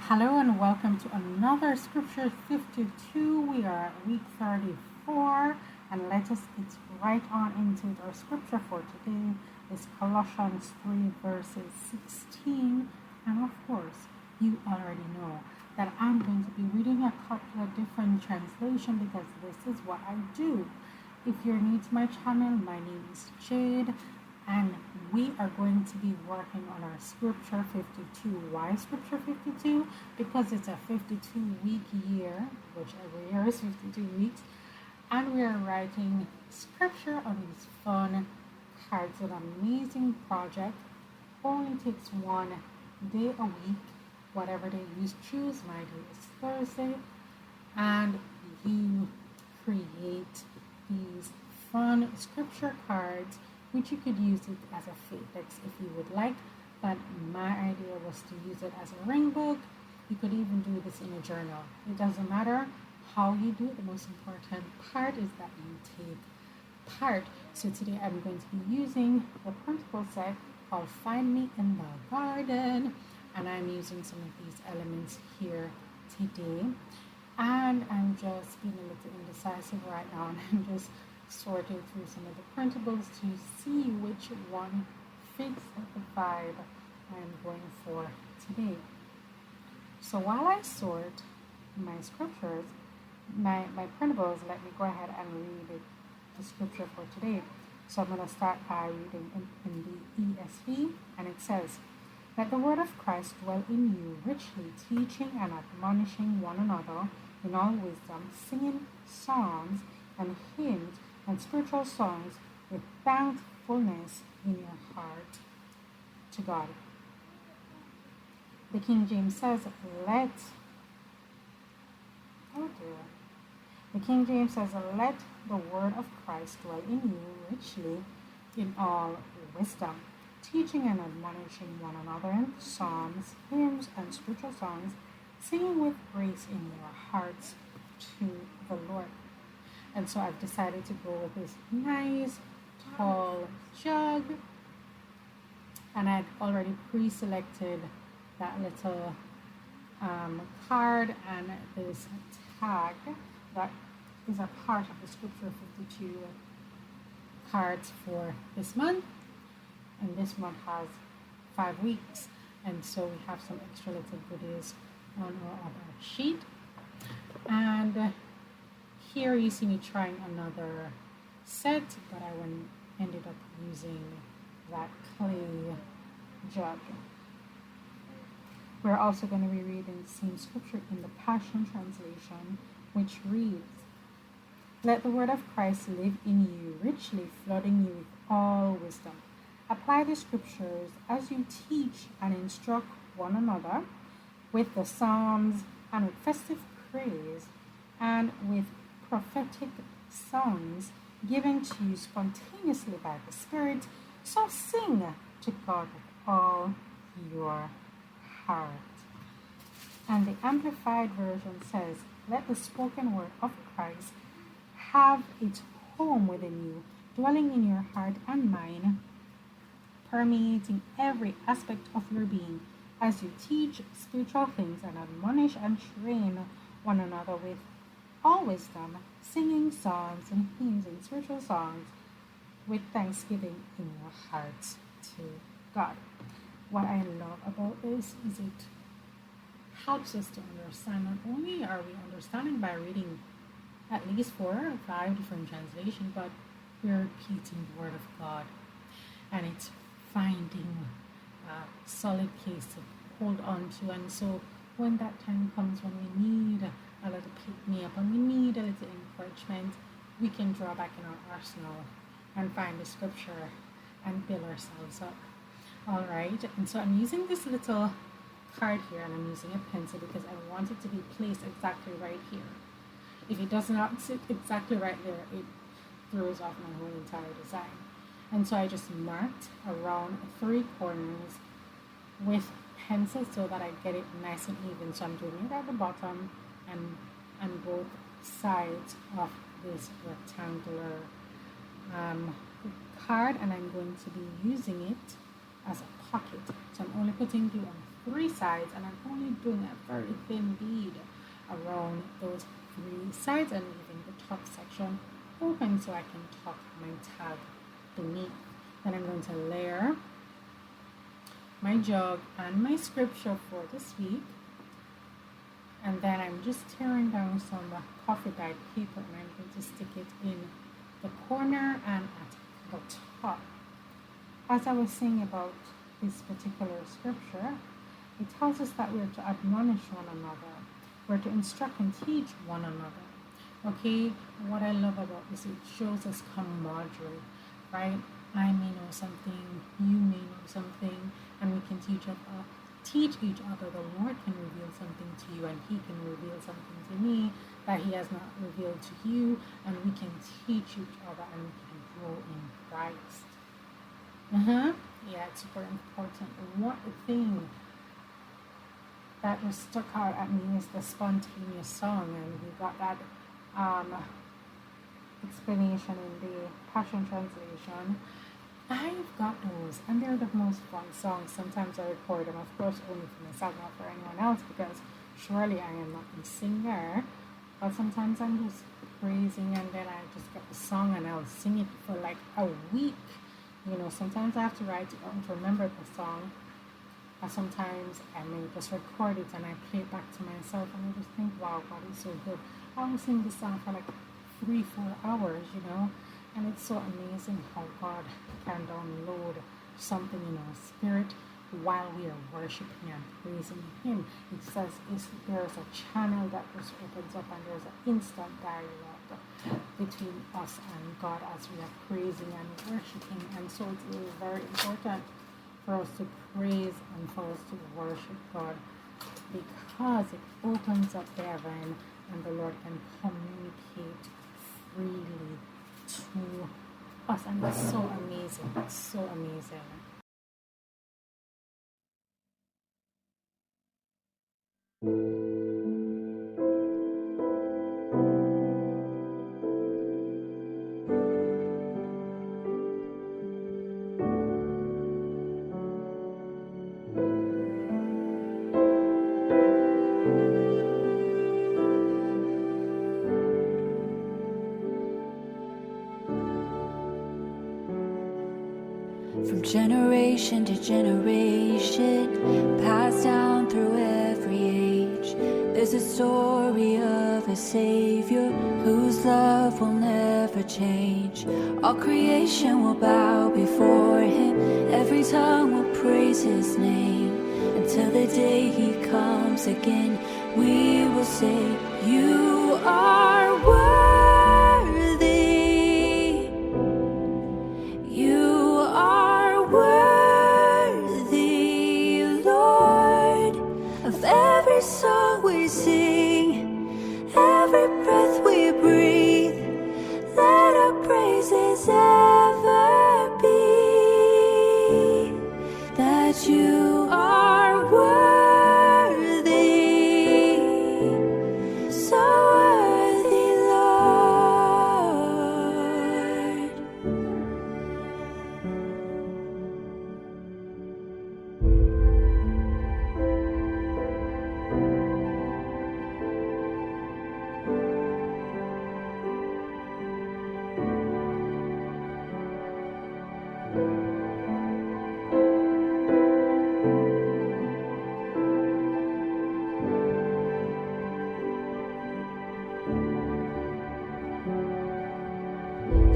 Hello and welcome to another Scripture 52. We are at week 34 and let us get right on into it. Our scripture for today is Colossians 3 verses 16. And of course, you already know that I'm going to be reading a couple of different translations because this is what I do. If you're new to my channel, my name is Jade. And we are going to be working on our scripture 52. Why scripture 52? Because it's a 52-week year, which every year is 52 weeks. And we are writing scripture on these fun cards. An amazing project. Only takes one day a week. Whatever day you choose. My day is Thursday. And you create these fun scripture cards, which you could use it as a fate if you would like, but my idea was to use it as a ring book. You could even do this in a journal. It doesn't matter how you do it. The most important part is that you take part. So today I'm going to be using the Printable set called Find Me in the Garden, and I'm using some of these elements here today. And I'm just being a little indecisive right now, and I'm just sorting through some of the printables to see which one fits the vibe I'm going for today. So while I sort my scriptures, my printables, let me go ahead and read the scripture for today. So I'm going to start by reading in the ESV, and it says, "Let the word of Christ dwell in you richly, teaching and admonishing one another in all wisdom, singing psalms and hymns and spiritual songs with thankfulness in your heart to God." The King James says, let the word of Christ dwell in you richly in all wisdom, teaching and admonishing one another in psalms, hymns, and spiritual songs, singing with grace in your hearts to the Lord. And so I've decided to go with this nice tall jug, and I'd already pre-selected that little card and this tag that is a part of the scripture 52 cards for this month. And this month has 5 weeks, and so we have some extra little goodies on our other sheet. And here you see me trying another set, but I ended up using that clay jug. We're also going to be reading the same scripture in the Passion Translation, which reads, "Let the word of Christ live in you, richly flooding you with all wisdom. Apply the scriptures as you teach and instruct one another with the psalms and with festive praise and with prophetic songs given to you spontaneously by the Spirit. So sing to God with all your heart." And the Amplified Version says, "Let the spoken word of Christ have its home within you, dwelling in your heart and mind, permeating every aspect of your being as you teach spiritual things and admonish and train one another with all wisdom, singing psalms and hymns and spiritual songs with thanksgiving in your hearts to God." What I love about this is it helps us to understand. Not only are we understanding by reading at least 4 or 5 different translations, but we're repeating the Word of God, and it's finding a solid place to hold on to. And so when that time comes when we need a little pick-me-up and we need a little encouragement, we can draw back in our arsenal and find the scripture and build ourselves up. All right, and so I'm using this little card here, and I'm using a pencil because I want it to be placed exactly right here. If it does not sit exactly right there, it throws off my whole entire design. And so I just marked around 3 corners with pencil so that I get it nice and even. So I'm doing it at the bottom and on both sides of this rectangular card, and I'm going to be using it as a pocket. So I'm only putting glue on 3 sides, and I'm only doing a very thin bead around those 3 sides and leaving the top section open so I can tuck my tag beneath. Then I'm going to layer my jug and my scripture for this week, and then I'm just tearing down some coffee dyed paper and I'm going to stick it in the corner and at the top. As I was saying about this particular scripture, it tells us that we're to admonish one another, we're to instruct and teach one another. Okay, what I love about this, it shows us camaraderie, right? I may know something, you may know something, and we can teach each other. The Lord can reveal something to you, and He can reveal something to me that He has not revealed to you, and we can teach each other and we can grow in Christ. Yeah, it's super important. One thing that just stuck out at me is the spontaneous song, and we got that explanation in the Passion Translation. I've got those, and they're the most fun songs. Sometimes I record them, of course, only for myself, not for anyone else, because surely I am not a singer. But sometimes I'm just praising, and then I just get the song and I'll sing it for like a week. You know, sometimes I have to write it down to remember the song. And sometimes I may just record it and I play it back to myself, and I just think, wow, God is so good. I will sing this song for like 3-4 hours, you know. And it's so amazing how God can download something in our spirit while we are worshiping and praising Him. It says there's a channel that just opens up, and there's an instant dialogue between us and God as we are praising and worshiping. And so it's very important for us to praise and for us to worship God, because it opens up the heaven and the Lord can communicate freely to us, and it's so amazing. It's so amazing. From generation to generation, passed down through every age, there's a story of a Savior whose love will never change. All creation will bow before Him, every tongue will praise His name. Until the day He comes again, we will say, You are worthy. You are worthy, Lord, of every song we sing, every breath we breathe. Let our praises ever be that You are worthy, so worthy, Lord.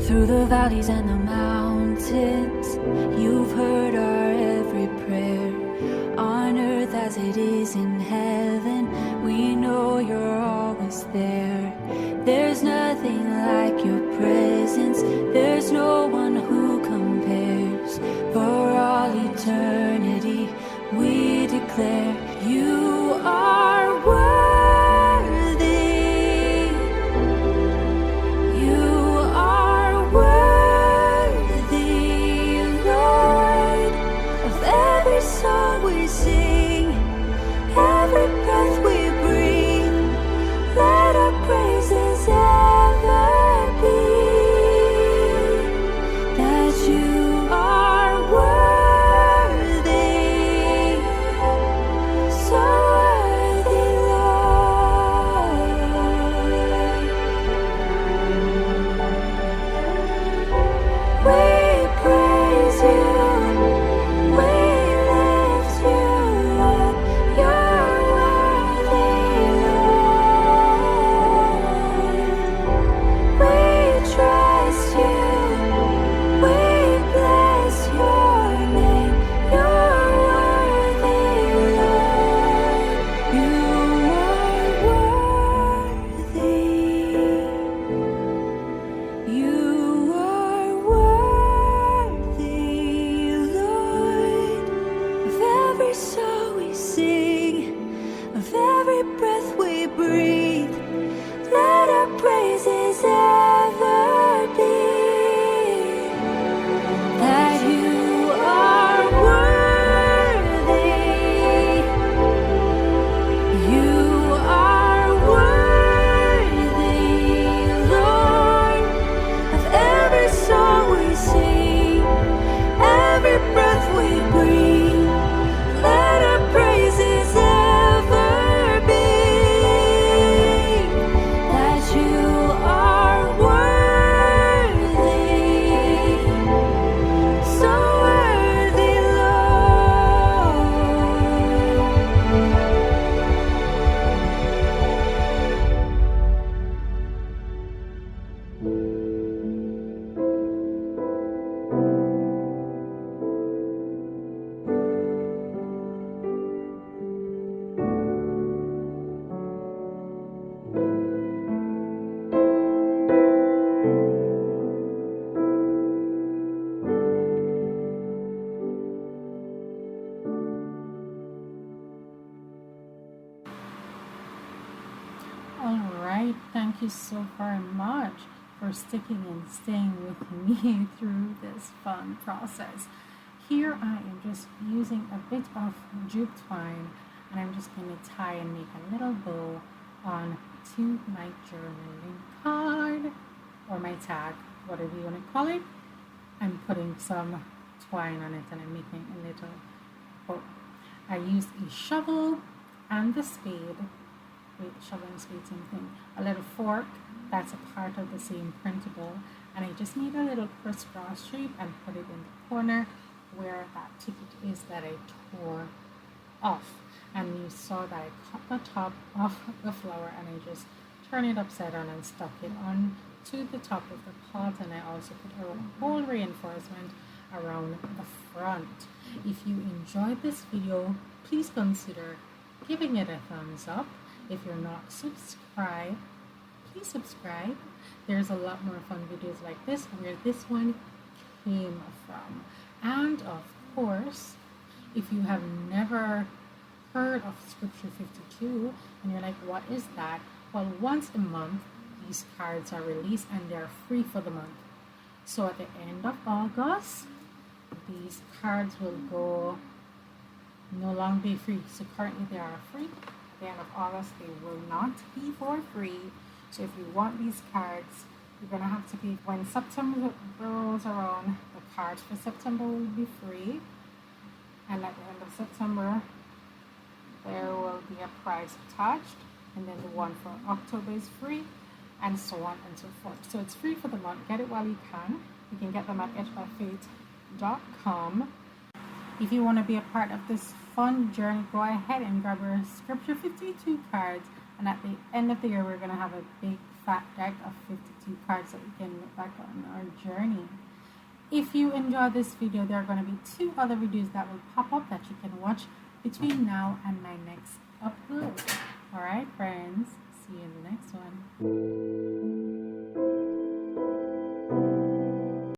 Through the valleys and the mountains, You've heard our every prayer. On earth as it is in heaven, we know You're always there. There's nothing like Your presence, there's no one who compares. For all eternity, we declare You are worthy. You are worthy, Lord, of every song we sing, every breath we breathe. Let our praises ever be that You are worthy, breathe. Let our praises ever be that you are worthy. You are worthy, Lord, of every song we sing, every breath we breathe. Let our praises ever be that you are worthy, so worthy, All right, thank you so very much for sticking and staying with me through this fun process. Here I am just using a bit of jute twine, and I'm just going to tie and make a little bow on to my journaling card or my tag, whatever you want to call it. I'm putting some twine on it and I'm making a little bow. I used a shovel and the spade. Wait, shovel and spade, same thing. A little fork, that's a part of the same printable, and I just made a little crisscross shape and put it in the corner where that ticket is that I tore off. And you saw that I cut the top off the flower and I just turned it upside down and stuck it on to the top of the pot, and I also put a whole reinforcement around the front. If you enjoyed this video, please consider giving it a thumbs up. If you're not subscribed, please subscribe. There's a lot more fun videos like this where this one came from. And of course, if you have never heard of Scripture 52 and you're like, what is that? Well, once a month these cards are released and they're free for the month. So at the end of August, these cards will go no longer be free. So currently they are free. At the end of August they will not be for free. So if you want these cards, you're gonna have to pay. When September rolls around, the cards for September will be free, and at the end of September there will be a price attached, and then the one for October is free, and so on and so forth. So it's free for the month. Get it while you can. You can get them at edgebyfaith.com. If you want to be a part of this fun journey, go ahead and grab your Scripture 52 cards, and at the end of the year we're going to have a big fat deck of 52 cards that we can look back on our journey. If you enjoy this video, there are going to be 2 other videos that will pop up that you can watch between now and my next upload. Alright friends,